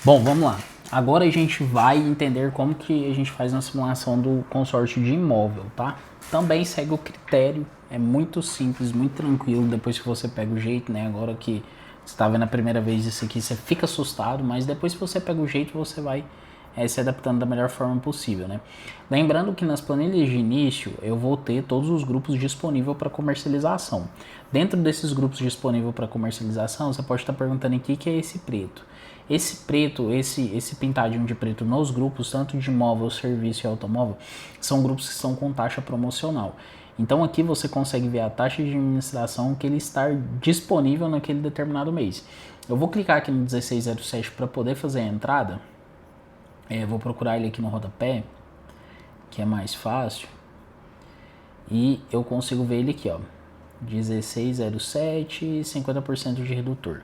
Bom, vamos lá. Agora a gente vai entender como que a gente faz uma simulação do consórcio de imóvel, tá? Também segue o critério, é muito simples, muito tranquilo, depois que você pega o jeito, né? Agora que você tá vendo a primeira vez isso aqui, você fica assustado, mas depois que você pega o jeito, você vai se adaptando da melhor forma possível, né? Lembrando que nas planilhas de início eu vou ter todos os grupos disponíveis para comercialização. Dentro desses grupos disponíveis para comercialização, você pode estar perguntando aqui o que é esse preto. Esse preto, esse pintadinho de preto nos grupos, tanto de imóvel, serviço e automóvel, são grupos que são com taxa promocional. Então aqui você consegue ver a taxa de administração que ele está disponível naquele determinado mês. Eu vou clicar aqui no 1607 para poder fazer a entrada. Vou procurar ele aqui no rodapé, que é mais fácil. E eu consigo ver ele aqui, ó. 1607, 50% de redutor.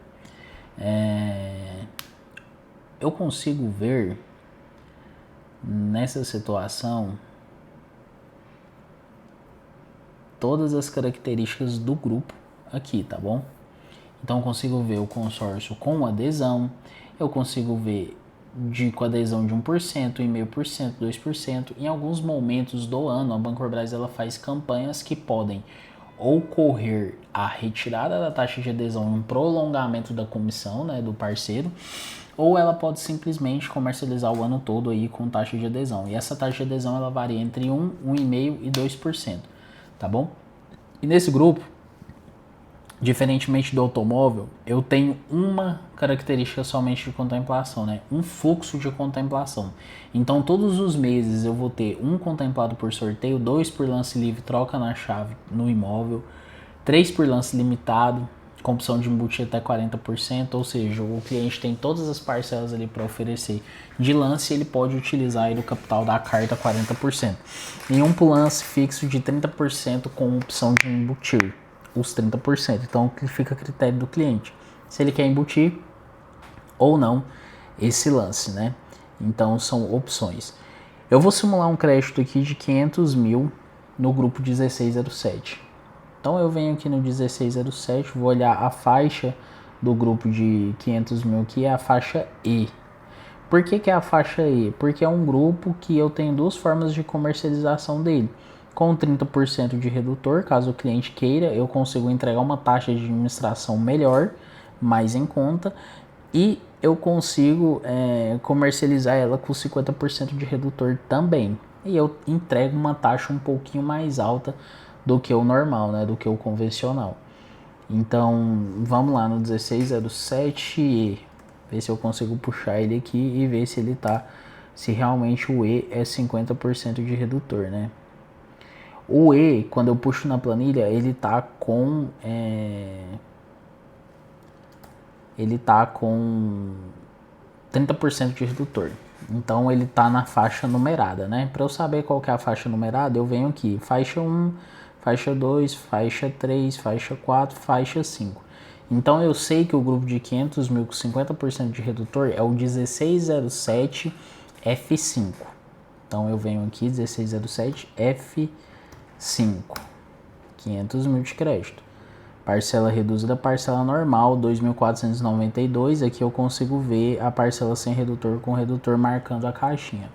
Eu consigo ver nessa situação todas as características do grupo aqui, tá bom? Então eu consigo ver o consórcio com adesão, eu consigo ver com adesão de 1%, 0,5%, 2%. Em alguns momentos do ano, a Bancorbras ela faz campanhas que podem ocorrer a retirada da taxa de adesão e um prolongamento da comissão, né, do parceiro, ou ela pode simplesmente comercializar o ano todo aí com taxa de adesão. E essa taxa de adesão ela varia entre 1, 1,5% e 2%, tá bom? E nesse grupo, diferentemente do automóvel, eu tenho uma característica somente de contemplação, né? Um fluxo de contemplação. Então, todos os meses eu vou ter um contemplado por sorteio, 2 por lance livre, troca na chave no imóvel, 3 por lance limitado, com opção de embutir até 40%, ou seja, o cliente tem todas as parcelas ali para oferecer de lance e ele pode utilizar aí o capital da carta 40%. E um por lance fixo de 30% com opção de embutir os 30%. Então fica a critério do cliente, se ele quer embutir ou não esse lance, né? Então são opções. Eu vou simular um crédito aqui de 500 mil no grupo 1607. Então eu venho aqui no 1607, vou olhar a faixa do grupo de 500 mil que é a faixa E. Por que é a faixa E? Porque é um grupo que eu tenho duas formas de comercialização dele. Com 30% de redutor, caso o cliente queira, eu consigo entregar uma taxa de administração melhor, mais em conta, e eu consigo comercializar ela com 50% de redutor também. E eu entrego uma taxa um pouquinho mais alta do que o normal, né? Do que o convencional. Então, vamos lá no 1607E. Ver se eu consigo puxar ele aqui e ver se ele tá, se realmente o E é 50% de redutor, né? O E, quando eu puxo na planilha, ele tá com ele tá com 30% de redutor. Então ele tá na faixa numerada, né? Para eu saber qual que é a faixa numerada, eu venho aqui, faixa 1, faixa 2, faixa 3, faixa 4, faixa 5. Então eu sei que o grupo de 500 mil com 50% de redutor é o 1607 F5. Então eu venho aqui, 1607 F5, 500 mil de crédito. Parcela reduzida, parcela normal, 2.492. Aqui eu consigo ver a parcela sem redutor com redutor marcando a caixinha.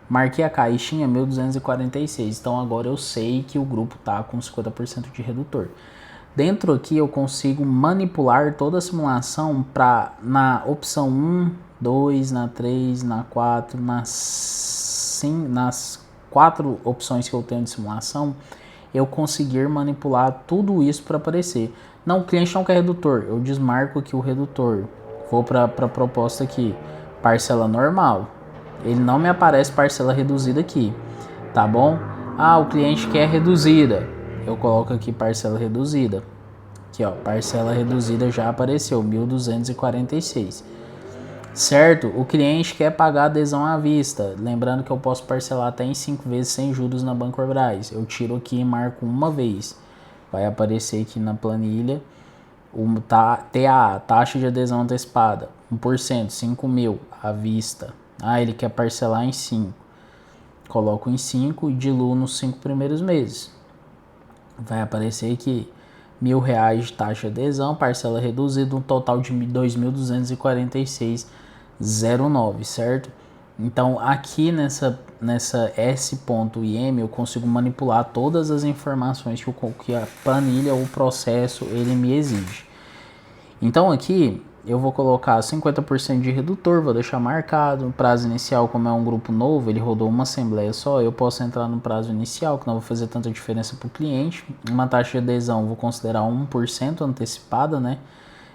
Marquei a caixinha 1.246. Então agora eu sei que o grupo tá com 50% de redutor. Dentro aqui eu consigo manipular toda a simulação para na opção 1, 2, na 3, na 4, nas 4 opções que eu tenho de simulação, eu conseguir manipular tudo isso para aparecer. Não, o cliente não quer redutor, eu desmarco aqui o redutor. Vou para a proposta aqui, parcela normal. Ele não me aparece parcela reduzida aqui, tá bom? Ah, o cliente quer reduzida. Eu coloco aqui parcela reduzida. Aqui, ó, parcela reduzida já apareceu, 1.246. Certo? O cliente quer pagar adesão à vista. Lembrando que eu posso parcelar até em 5 vezes sem juros na Bancorbras. Eu tiro aqui e marco uma vez. Vai aparecer aqui na planilha o TAA, taxa de adesão antecipada, 1%, 5 mil à vista. Ah, ele quer parcelar em 5. Coloco em 5 e diluo nos 5 primeiros meses. Vai aparecer aqui R$ 1.000 de taxa de adesão, parcela reduzida, um total de 2.246 0,9, certo? Então aqui nessa S.IM eu consigo manipular todas as informações que a planilha ou o processo ele me exige. Então aqui eu vou colocar 50% de redutor, vou deixar marcado. Prazo inicial, como é um grupo novo, ele rodou uma assembleia só, eu posso entrar no prazo inicial, que não vai fazer tanta diferença para o cliente. Uma taxa de adesão, vou considerar 1% antecipada, né?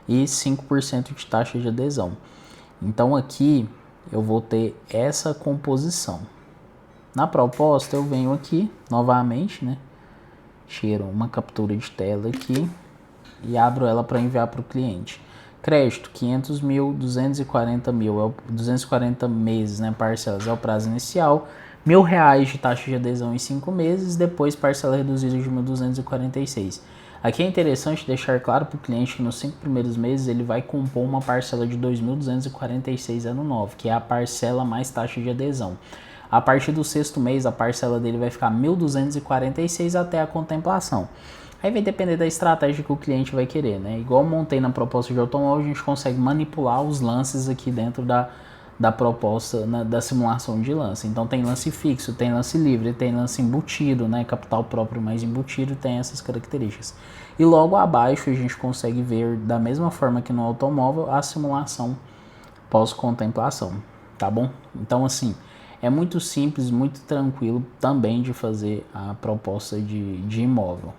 E 5% de taxa de adesão. Então aqui eu vou ter essa composição. Na proposta eu venho aqui novamente, né? Tiro uma captura de tela aqui e abro ela para enviar para o cliente. Crédito 500 mil, 240 mil, 240 meses, né? Parcelas é o prazo inicial. R$ 1.000 de taxa de adesão em 5 meses, depois parcela reduzida de 1.246. Aqui é interessante deixar claro para o cliente que nos 5 primeiros meses ele vai compor uma parcela de 2.246 ano 9, que é a parcela mais taxa de adesão. A partir do 6º mês, a parcela dele vai ficar 1.246 até a contemplação. Aí vai depender da estratégia que o cliente vai querer, né? Igual eu montei na proposta de automóvel, a gente consegue manipular os lances aqui dentro da proposta, da simulação de lance. Então tem lance fixo, tem lance livre, tem lance embutido, né? Capital próprio mais embutido, tem essas características. E logo abaixo a gente consegue ver, da mesma forma que no automóvel, a simulação pós-contemplação, tá bom? Então assim, é muito simples, muito tranquilo também de fazer a proposta de imóvel.